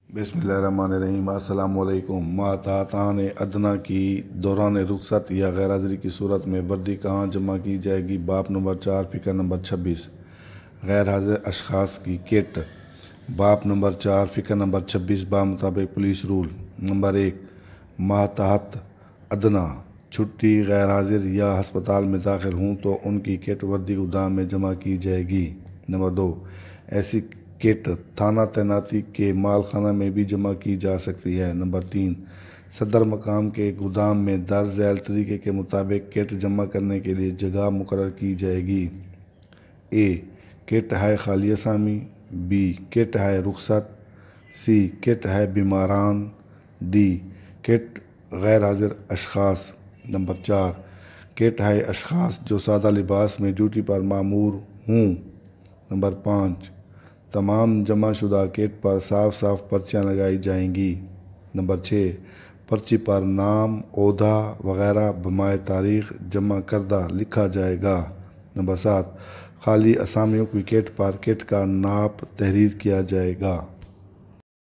بسم اللہ الرحمن الرحیم۔ السلام علیکم۔ ماتحتان ادنیٰ کی دوران رخصت یا غیر حاضری کی صورت میں وردی کہاں جمع کی جائے گی؟ باب نمبر 4 فقرہ نمبر 26 غیر حاضر اشخاص کی کٹ۔ باب نمبر 4 فقرہ نمبر 26 بامطابق پولیس رول نمبر 1 ماتحت ادنیٰ چھٹی غیر حاضر یا ہسپتال میں داخل ہوں تو ان کی کٹ وردی گودام میں جمع کی جائے گی۔ نمبر 2 ایسی کٹ تھانہ تعیناتی کے مال خانہ میں بھی جمع کی جا سکتی ہے۔ نمبر 3 صدر مقام کے گودام میں درج ذیل طریقے کے مطابق کٹ جمع کرنے کے لیے جگہ مقرر کی جائے گی۔ اے کٹ ہے خالی اسامی، بی کٹ ہے رخصت، سی کٹ ہے بیماران، ڈی کٹ غیر حاضر اشخاص۔ نمبر 4 کٹ ہے اشخاص جو سادہ لباس میں ڈیوٹی پر مامور ہوں۔ نمبر 5 تمام جمع شدہ کٹ پر صاف صاف پرچیاں لگائی جائیں گی۔ نمبر 6 پرچی پر نام، عہدہ وغیرہ بمائے تاریخ جمع کردہ لکھا جائے گا۔ نمبر 7 خالی اسامیوں کی کٹ پر کٹ کا ناپ تحریر کیا جائے گا۔